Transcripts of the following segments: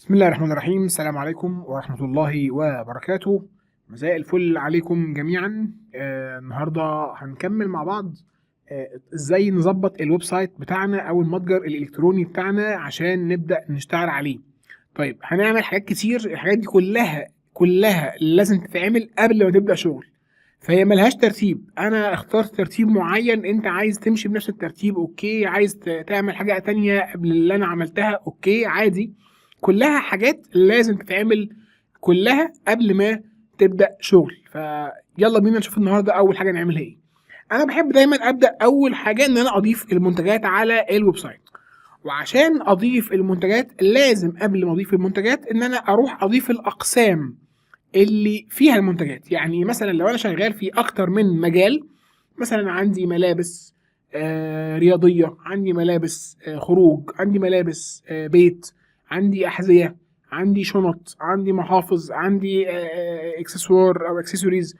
بسم الله الرحمن الرحيم. السلام عليكم ورحمة الله وبركاته. مساء الفل عليكم جميعا. النهاردة هنكمل مع بعض ازاي نظبط الويب سايت بتاعنا او المتجر الالكتروني بتاعنا عشان نبدأ نشتغل عليه. طيب هنعمل حاجات كتير، الحاجات دي كلها لازم تتعمل قبل ما تبدأ شغل، فهي ملهاش ترتيب. انا اخترت ترتيب معين، انت عايز تمشي بنفس الترتيب اوكي، عايز تعمل حاجة تانية قبل اللي انا عملتها اوكي عادي. كلها حاجات لازم تتعمل كلها قبل ما تبدأ شغل. فيلا بينا نشوف النهارده اول حاجة نعملها ايه. انا بحب دايما ابدأ اول حاجة ان انا اضيف المنتجات على الويب سايت، وعشان اضيف المنتجات لازم قبل ما اضيف المنتجات ان انا اروح اضيف الاقسام اللي فيها المنتجات. يعني مثلا لو انا شغال في اكتر من مجال، مثلا عندي ملابس رياضية، عندي ملابس خروج، عندي ملابس بيت، عندي أحذية، عندي شنط، عندي محافظ، عندي اكسسوار او اكسسوارز.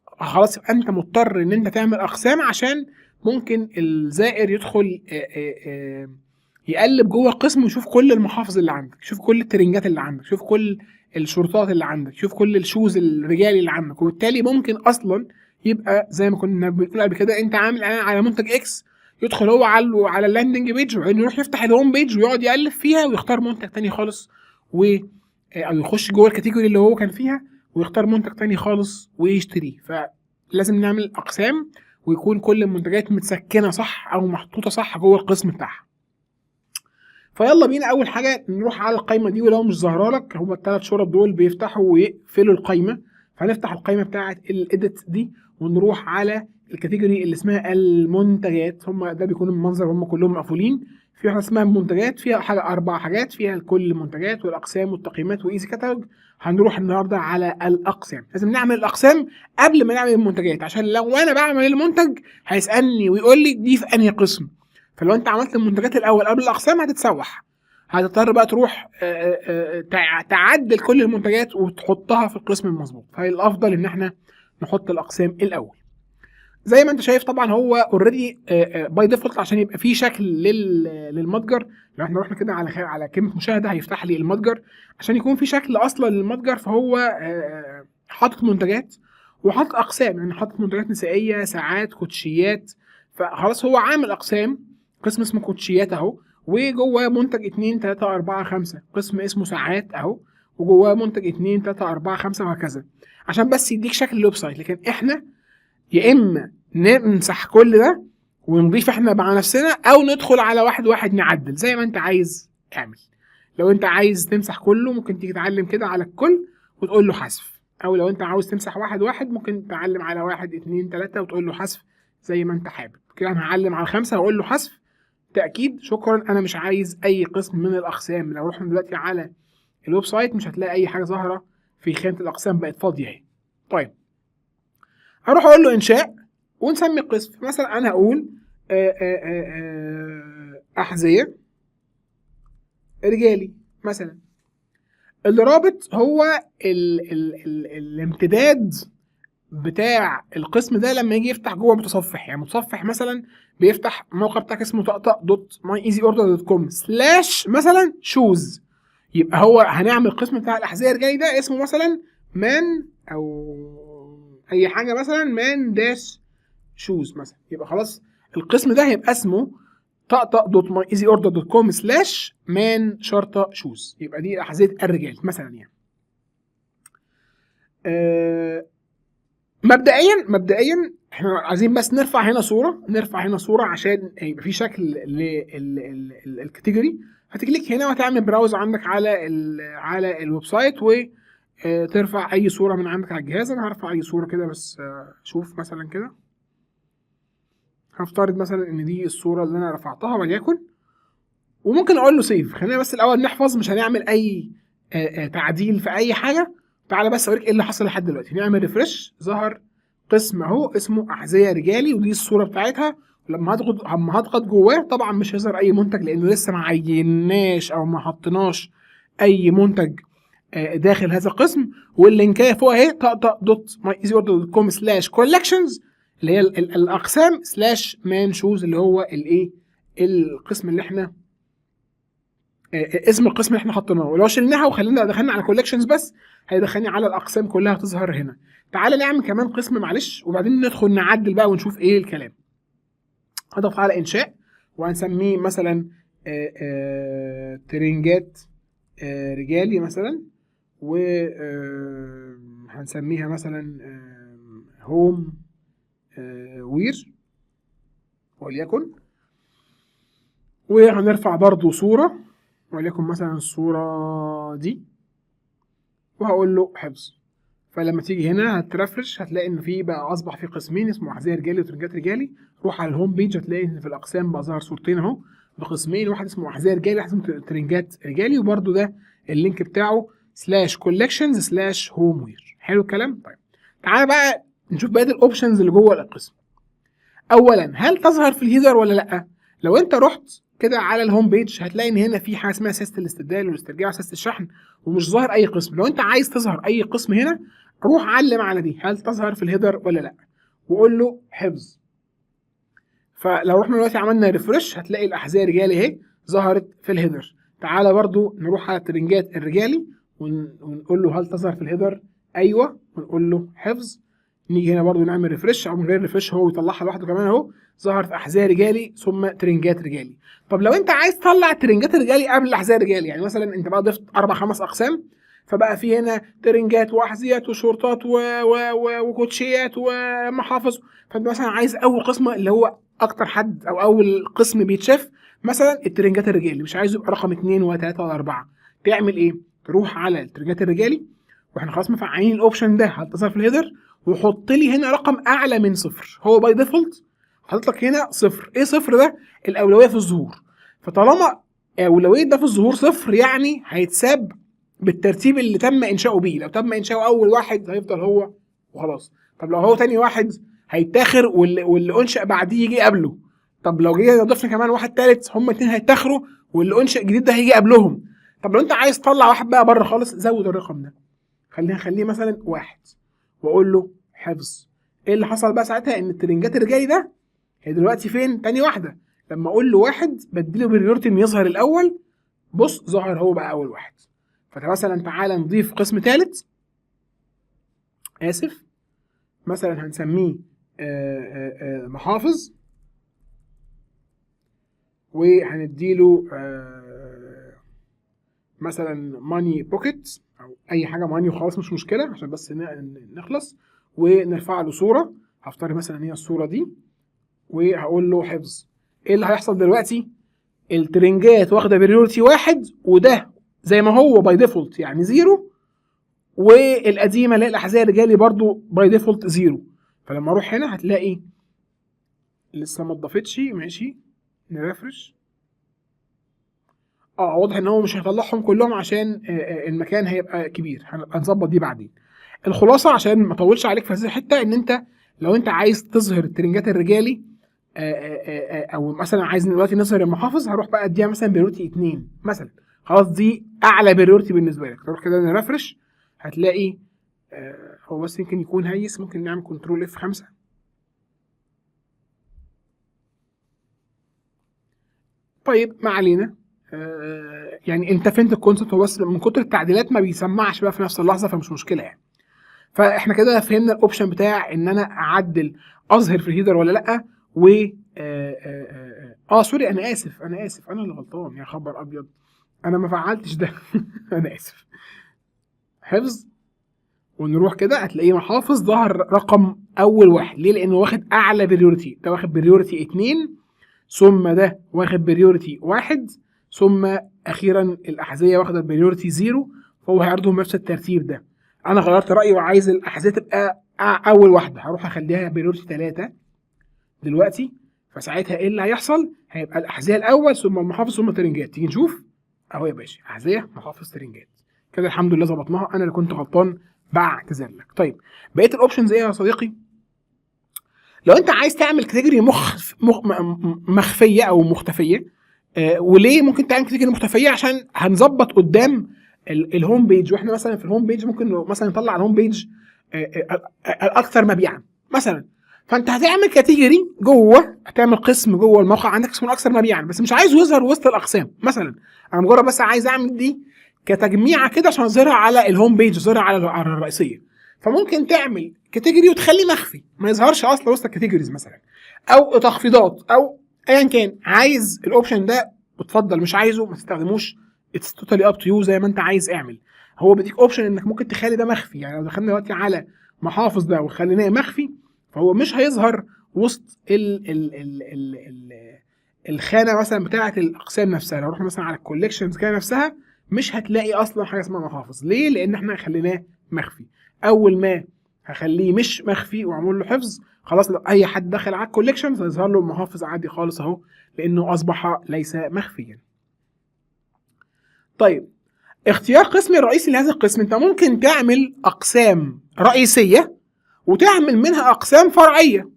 خلاص يبقى انت مضطر ان انت تعمل اقسام، عشان ممكن الزائر يدخل يقلب جوه القسم ويشوف كل المحافظ اللي عندك، يشوف كل الترنجات اللي عندك، يشوف كل الشورتات اللي عندك، يشوف كل الشوز الرجالي اللي عندك، وبالتالي ممكن اصلا يبقى زي ما كنا بنقول قبل كده، انت عامل اعلان على منتج اكس، يدخل هو على اللاندنج بيج وبعدين يروح يفتح الهوم بيج ويقعد يقلب فيها ويختار منتج تاني خالص، و او يخش جوه الكاتيجوري اللي هو كان فيها ويختار منتج تاني خالص ويشتريه. فلازم نعمل اقسام ويكون كل المنتجات متسكنه صح او محطوطه صح جوه القسم بتاعها. فيلا بينا اول حاجه نروح على القائمه دي، ولو مش ظاهره لك هما الثلاث شرط دول بيفتحوا ويقفلوا القائمه، فهنفتح القائمه بتاعه الايديت دي ونروح على الكاتيجوري اللي اسمها المنتجات. هما ده بيكون المنظر، هما كلهم مقفولين. في واحده اسمها المنتجات، فيها حاجه 4 حاجات، فيها كل المنتجات والاقسام والتقييمات وايزي كاتالوج. هنروح النهارده على الاقسام. لازم نعمل الاقسام قبل ما نعمل المنتجات، عشان لو انا بعمل المنتج هيسالني ويقول لي دي في انهي قسم. فلو انت عملت المنتجات الاول قبل الاقسام هتتسوح، هتضطر بقى تروح تعدل كل المنتجات وتحطها في القسم المظبوط. فالافضل ان احنا نحط الاقسام الاول. زي ما انت شايف طبعا هو اوريدي باي ديفولت، عشان يبقى فيه شكل للمتجر. لو احنا رحنا كده على كلمه مشاهده هيفتح لي المتجر، عشان يكون في شكل اصلا للمتجر. فهو حاطط منتجات وحاطط اقسام، يعني حاطط منتجات نسائيه، ساعات، كوتشيات. فخلاص هو عامل اقسام، قسم اسمه كوتشيات اهو، وجواه منتج 2 3 4 5، قسم اسمه ساعات اهو، وجواه منتج 2 3 4 5 وهكذا، عشان بس يديك شكل الويب سايت. لكن احنا يا اما نمسح كل ده ونضيف احنا مع نفسنا، او ندخل على واحد واحد نعدل زي ما انت عايز اعمل. لو انت عايز تمسح كله ممكن تيجي تعلم كده على الكل وتقول له حذف، او لو انت عاوز تمسح واحد واحد ممكن تعلم على 1 2 3 وتقول له حذف زي ما انت حابب. كده انا هعلم على 5 واقول له حذف، تأكيد شكرا، انا مش عايز اي قسم من الاقسام. لو رحنا دلوقتي على الويب سايت مش هتلاقي اي حاجه ظاهره في خانه الاقسام، بقت فاضيه اهي. طيب هروح اقول له انشاء ونسمي القسم. مثلا انا هقول احذيه رجالي مثلا. الرابط هو الامتداد بتاع القسم ده لما يجي يفتح جوه متصفح. يعني متصفح مثلا بيفتح موقع بتاعك اسمه طقطق.myeasyorder.com سلاش مثلا شوز، يبقى هو هنعمل القسم بتاع الاحذيه الرجالي ده اسمه مثلا مان، او اي حاجه مثلا مان داش شوز مثلا. يبقى خلاص القسم ده هيبقى اسمه طقطق.myeasyorder.com سلاش مان شرطه شوز، يبقى دي احذيه الرجال مثلا يعني. مبدئيا احنا عايزين بس نرفع هنا صوره عشان يبقى في شكل للكاتيجوري. هتكليك هنا وهتعمل براوز عندك على الويب سايت وترفع اي صوره من عندك على الجهاز. انا هرفع اي صوره كده بس. شوف مثلا كده، هفترض مثلا ان دي الصوره اللي انا رفعتها وليكن، وممكن اقول له سيف. خلينا بس الاول نحفظ، مش هنعمل اي تعديل في اي حاجه. تعالى بس اوريك ايه اللي حصل لحد دلوقتي. نعمل ريفرش، ظهر قسم اهو اسمه احذيه رجالي ودي الصوره بتاعتها. لما هضغط جواه طبعا مش هيظهر اي منتج، لانه لسه ما عيناش او ما حطيناش اي منتج داخل هذا القسم. واللينكايه فوق اهي طقطق.myeasyorder.com سلاش كولكشنز اللي هي الاقسام سلاش مان شوز اللي هو الايه، القسم اللي احنا اسم القسم اللي احنا حطيناه، ولو شلناها وخلينا دخلنا على كولكشنز بس هيدخلني على الاقسام كلها تظهر هنا. تعالى نعمل كمان قسم معلش وبعدين ندخل نعدل بقى ونشوف ايه الكلام. هضغط على انشاء وهنسميه مثلا ترنجات رجالي مثلا، و هنسميها مثلا هوم وير وليكن، وهنرفع برضو صورة وليكن مثلا الصورة دي وهقول له حفظ. فلما تيجي هنا هترفرش هتلاقي ان في بقى اصبح في قسمين اسمه احذيه رجالي وترنجات رجالي. روح على الهوم بيج هتلاقي ان في الاقسام بقى ظهر صورتين اهو بقسمين، واحد اسمه احذيه رجالي واحد اسمه ترنجات رجالي، وبرده ده اللينك بتاعه /collections/homeware. حلو الكلام. طيب تعالى بقى نشوف بقيه الاوبشنز اللي جوه القسم. اولا هل تظهر في الهيدر ولا لا؟ لو انت رحت كده على الهوم بيج هتلاقي ان هنا في حاجه اسمها سياسه الاستبدال والاسترجاع وسياسه الشحن ومش ظاهر اي قسم. لو انت عايز تظهر اي قسم هنا روح علم على دي هل تظهر في الهيدر ولا لا وقول له حفظ. فلو رحنا دلوقتي عملنا ريفرش هتلاقي الاحذيه رجالي اهي ظهرت في الهيدر. تعالى برضو نروح على الترنجات الرجالي ونقول له هل تظهر في الهيدر؟ ايوه، ونقول له حفظ. نيجي هنا برضو نعمل ريفرش او من غير ريفرش هو يطلعها لوحده كمان اهو ظهرت احذيه رجالي ثم ترنجات رجالي. طب لو انت عايز تطلع ترنجات رجالي قبل الاحذيه رجالي، يعني مثلا انت بقى ضفت 4-5 اقسام فبقى في هنا ترنجات واحذيات وشورتات وكوتشيات ومحافظ، فانت مثلا عايز اول قسم اللي هو اكتر حد او اول قسم بيتشاف مثلا الترنجات الرجالي، مش عايزه يبقى رقم 2 و3 و4. تعمل ايه؟ تروح على الترنجات الرجالي واحنا خلاص مفعلين الاوبشن ده هتظهر في الهيدر وحط لي هنا رقم اعلى من 0. هو باي ديفولت حاطط لك هنا 0. ايه 0 ده؟ الاولويه في الظهور. فطالما اولويه ده في الظهور 0 يعني هيتساب بالترتيب اللي تم انشاؤه بيه. لو تم انشاؤه اول واحد هيفضل هو وخلاص. طب لو هو تاني واحد هيتاخر واللي انشأ بعديه يجي قبله. طب لو جه ضفنا كمان واحد تالت هما اتنين هيتاخروا واللي انشأ جديد ده هيجي قبلهم. طب لو انت عايز تطلع واحد بقى بره خالص زود الرقم ده، خليه مثلا 1 واقول له حفظ. ايه اللي حصل بقى ساعتها؟ ان الترنجات الرجالي ده هي دلوقتي فين؟ تاني واحده. لما اقول له 1 بديله بريورتي انه يظهر الاول. بص ظهر هو بقى اول واحد. فمثلا تعالى نضيف قسم ثالث اسف مثلا هنسميه محافظ وهنديله مثلا ماني بوكيت او اي حاجه ماني وخلاص مش مشكله عشان بس نخلص، ونرفع له صوره. هفترض مثلا ان هي الصوره دي وهقول له حفظ. ايه اللي هيحصل دلوقتي؟ الترنجات واخده بريورتي 1 وده زي ما هو باي ديفولت يعني 0، والقديمه اللي هي الاحذيه الرجالي برضو باي ديفولت 0. فلما اروح هنا هتلاقي لسه ما اتضافتش. ماشي نرفرش. واضح ان هو مش هيطلعهم كلهم عشان المكان هيبقى كبير. هنظبط دي بعدين. الخلاصه عشان ما اطولش عليك في هذه الحته ان انت لو انت عايز تظهر الترنجات الرجالي او مثلا عايز دلوقتي نظهر المحافظ هروح بقى اديها مثلا بريورتي 2 مثلا. خلاص دي اعلى بريورتي بالنسبه لك. تروح كده نرفرش هتلاقي هو بس يمكن يكون هيس. ممكن نعمل كنترول F5. طيب ما علينا. يعني انت فهمت الكونسبت. هو بس من كتر التعديلات ما بيسمعش بقى في نفس اللحظه فمش مشكله يعني. فاحنا كده فهمنا الاوبشن بتاع ان انا اعدل اظهر في الهيدر ولا لا. و سوري انا اسف انا اللي غلطان يا خبر ابيض. انا ما فعلتش ده. انا اسف. حفظ ونروح كده هتلاقيه محافظ ظهر رقم اول واحد. ليه؟ لانه واخد اعلى بريورتي. ده واخد بريورتي 2 ثم ده واخد بريورتي 1 ثم اخيرا الاحذيه واخده بريورتي 0. فهو هيعرضهم بنفس الترتيب ده. انا غيرت رايي وعايز الاحذيه تبقى اول واحده هروح اخليها بريورتي 3 دلوقتي. فساعتها ايه اللي هيحصل؟ هيبقى الاحذيه الاول ثم المحافظ ثم ترنجات. تيجي نشوف اهو يا باشا احذيه محافظ ترنجات كده. الحمد لله ظبطناها. انا اللي كنت غلطان بعتذر لك. طيب بقيه الاوبشنز ايه يا صديقي؟ لو انت عايز تعمل كاتيجوري مخفيه او مختفيه. وليه ممكن تعمل كاتيجوري مختفيه؟ عشان هنظبط قدام الهوم بيج. واحنا مثلا في الهوم بيج ممكن مثلا نطلع الهوم بيج الاكثر مبيعا مثلا. فانت هتعمل كاتيجوري جوه، هتعمل قسم جوه الموقع عندك اسمه الاكثر مبيعا، بس مش عايزه يظهر وسط الاقسام. مثلا انا مجرد بس عايز اعمل دي كتجميعه كده عشان اظهرها على الهوم بيج، اظهرها على الرئيسيه. فممكن تعمل كاتيجوري وتخليه مخفي ما يظهرش اصلا وسط الكاتيجوريز مثلا، او تخفيضات او ايا كان. عايز الاوبشن ده اتفضل، مش عايزه ما تستخدموش، اتس توتالي اب تو يو، زي ما انت عايز اعمل. هو بيديك اوبشن انك ممكن تخلي ده مخفي. يعني لو دخلنا دلوقتي على محافظ ده وخليناه مخفي، فهو مش هيظهر وسط ال الخانه مثلا بتاعه الاقسام نفسها. لو رحنا مثلا على الكوليكشنز كده نفسها، مش هتلاقي اصلا حاجه اسمها محافظ. ليه؟ لان احنا خليناه مخفي. اول ما هخليه مش مخفي واعمل له حفظ، خلاص لو اي حد دخل على الكوليكشنز هيظهر له محافظ عادي خالص اهو، لانه اصبح ليس مخفيا. طيب، اختيار قسم الرئيسي لهذا القسم، انت ممكن تعمل اقسام رئيسيه وتعمل منها اقسام فرعيه.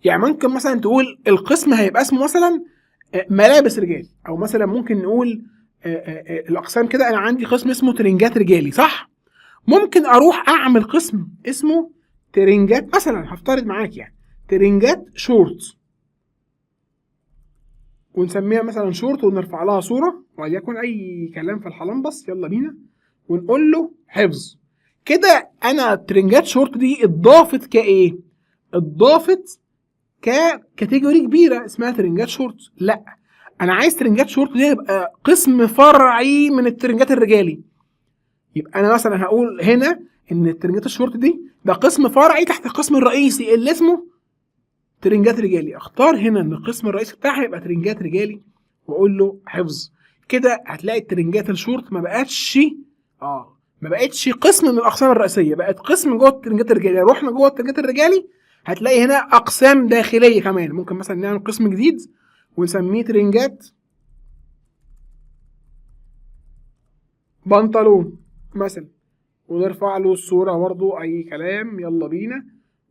يعني ممكن مثلا تقول القسم هيبقى اسمه مثلا ملابس رجال، او مثلا ممكن نقول الاقسام كده. انا عندي قسم اسمه ترنجات رجالي، صح؟ ممكن اروح اعمل قسم اسمه ترنجات، مثلا هفترض معاك يعني ترنجات شورت، ونسميها مثلا شورت، ونرفع لها صوره وليكن اي كلام في الحلنبس، يلا بينا، ونقول له حفظ. كده انا ترنجات شورت دي اتضافت كايه؟ اتضافت ككاتيجوري كبيره اسمها ترنجات شورت. لا، انا عايز ترنجات شورت دي يبقى قسم فرعي من الترنجات الرجالي. يبقى انا مثلا هقول هنا ان الترنجات الشورت دي ده قسم فرعي تحت القسم الرئيسي اللي اسمه ترنجات رجالي. اختار هنا ان القسم الرئيسي بتاعها يبقى ترنجات رجالي، واقول له حفظ. كده هتلاقي الترنجات الشورت ما بقتش قسم من الاقسام الرئيسيه، بقت قسم جوه الترنجات الرجالي. رحنا جوه الترنجات الرجالي هتلاقي هنا اقسام داخليه كمان. ممكن مثلا نعمل قسم جديد ونسميه ترنجات بنطلون مثلا، ونرفع له الصوره برضه اي كلام، يلا بينا،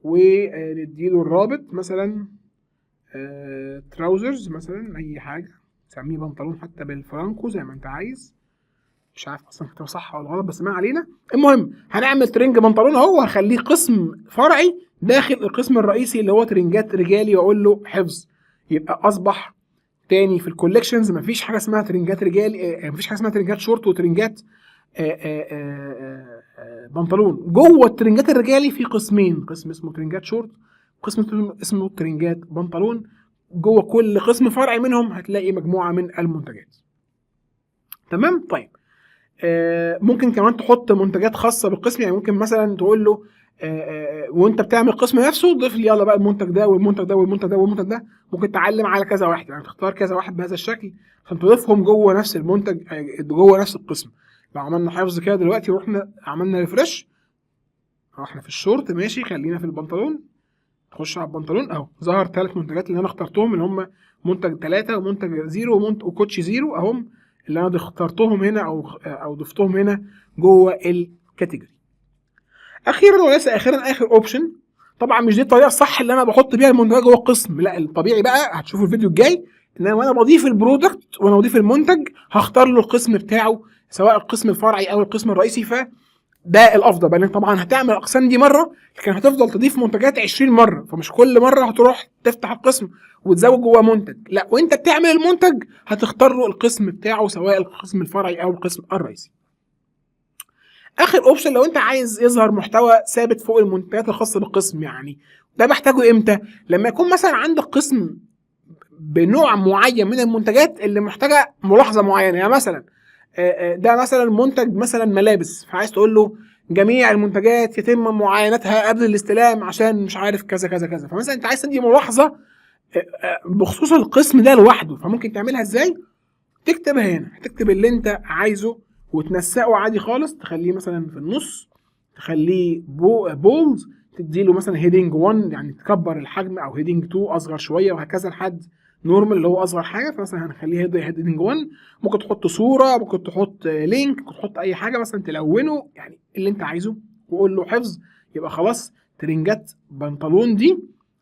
ونديله الرابط مثلا تراوزرز مثلا، اي حاجه، سميه بنطلون حتى بالفرانكو زي ما انت عايز. مش عارف اصلا كتبه صح ولا غلط، بس ما علينا. المهم هنعمل ترنج بنطلون اهو، وهخليه قسم فرعي داخل القسم الرئيسي اللي هو ترنجات رجالي، واقول له حفظ. يبقى اصبح تاني في الكوليكشنز مفيش حاجه اسمها ترنجات رجالي، مفيش حاجه اسمها ترنجات شورت وترنجات بنطلون. جوه الترنجات الرجالي في قسمين، قسم اسمه ترنجات شورت، قسم اسمه ترنجات بنطلون. جوه كل قسم فرعي منهم هتلاقي مجموعه من المنتجات. تمام. طيب، ممكن كمان تحط منتجات خاصه بالقسم. يعني ممكن مثلا تقول له وانت بتعمل القسم نفسه ضيف لي يلا بقى المنتج ده والمنتج ده والمنتج ده والمنتج ده. ممكن تعلم على كذا واحد، يعني تختار كذا واحد بهذا الشكل عشان تضيفهم جوه نفس المنتج، جوه نفس القسم. لو عملنا حفظ كده دلوقتي ورحنا عملنا ريفرش، احنا في الشورت ماشي، خلينا في البنطلون، نخش على البنطلون اهو، ظهر 3 منتجات اللي انا اخترتهم، اللي هم منتج 3 ومنتج 0 وكوتشي 0 اهم، اللي انا اخترتهم هنا او ضفتهم هنا جوه الكاتيجوري. اخيرا وليس اخرا، اخر اوبشن، طبعا مش دي الطريقه الصح اللي انا بحط بيها المنتجات جوه القسم، لا الطبيعي بقى هتشوفوا الفيديو الجاي ان انا وانا بضيف البرودكت وانا بضيف المنتج هختار له القسم بتاعه، سواء القسم الفرعي او القسم الرئيسي. ده الافضل بقى، طبعا هتعمل الاقسام دي مره، لكن هتفضل تضيف منتجات 20 مره، فمش كل مره هتروح تفتح القسم وتزود جوه منتج، لا، وانت بتعمل المنتج هتختار له القسم بتاعه، سواء القسم الفرعي او القسم الرئيسي. اخر اوبشن، لو انت عايز يظهر محتوى ثابت فوق المنتجات الخاصه بالقسم، يعني ده بحتاجه امتى؟ لما يكون مثلا عندك قسم بنوع معين من المنتجات اللي محتاجه ملاحظه معينه. يعني مثلا ده مثلا منتج مثلا ملابس، فعايز تقول له جميع المنتجات يتم معاينتها قبل الاستلام عشان مش عارف كذا كذا كذا. فمثلا انت عايز تدي ملاحظه بخصوص القسم ده لوحده، فممكن تعملها ازاي؟ تكتبها هنا، هتكتب اللي انت عايزه وتنسقه عادي خالص، تخليه مثلا في النص، تخليه بولد، تديله مثلا هيدنج 1 يعني تكبر الحجم، او هيدنج 2 اصغر شويه، وهكذا لحد نورمال اللي هو اصغر حاجه. فمثلا هنخليه هيدنج 1. ممكن تحط صوره، ممكن تحط لينك، ممكن تحط اي حاجه مثلا تلونه، يعني اللي انت عايزه، وقول له حفظ. يبقى خلاص ترنجات بنطلون دي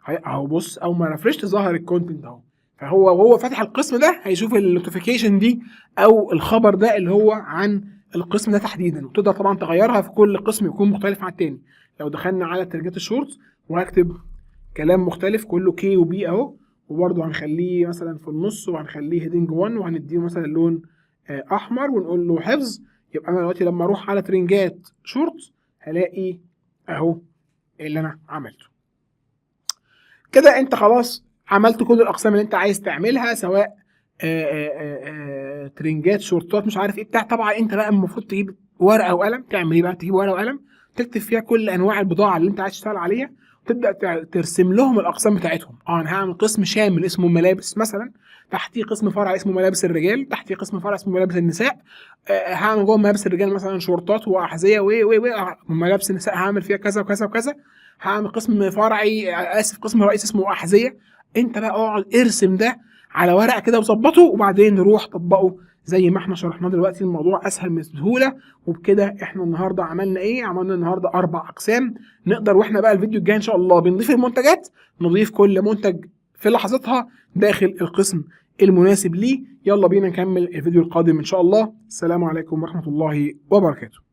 اهو، بص اول ما ريفرشت ظهر الكونتنت اهو. فهو وهو فاتح القسم ده هيشوف النوتيفيكيشن دي او الخبر ده اللي هو عن القسم ده تحديدا، وتقدر طبعا تغيرها في كل قسم يكون مختلف عن التاني. لو دخلنا على ترجمة الشورت وهكتب كلام مختلف كله كي وبي اهو، وبرده هنخليه مثلا في النص وهنخليه هيدنج 1 وهنديه مثلا لون احمر ونقول له حفظ. يبقى انا دلوقتي لما اروح على ترنجات شورت هلاقي اهو اللي انا عملته. كده انت خلاص عملت كل الاقسام اللي انت عايز تعملها، سواء ترنجات شورتات مش عارف ايه بتاع. طبعا انت بقى المفروض تجيب ورقه وقلم. تعمل ايه بقى؟ تجيب ورقه وقلم تكتب فيها كل انواع البضاعه اللي انت عايز تشتغل عليها، وتبدا ترسم لهم الاقسام بتاعتهم. انا هعمل قسم شامل اسمه ملابس مثلا، تحتيه قسم فرع اسمه ملابس الرجال، تحتيه قسم فرع اسمه ملابس النساء. هعمل جوه ملابس الرجال مثلا شورتات واحذيه وملابس النساء هعمل فيها كذا وكذا وكذا. هعمل قسم فرعي قسم رئيسي اسمه احذيه. انت بقى اقعد ارسم ده على ورقه كده وظبطه، وبعدين نروح طبقه زي ما احنا شرحنا دلوقتي. الموضوع اسهل من سهوله. وبكده احنا النهارده عملنا ايه؟ عملنا النهارده 4 اقسام. نقدر واحنا بقى الفيديو الجاي ان شاء الله بنضيف المنتجات، نضيف كل منتج في لحظتها داخل القسم المناسب ليه. يلا بينا نكمل الفيديو القادم ان شاء الله. السلام عليكم ورحمه الله وبركاته.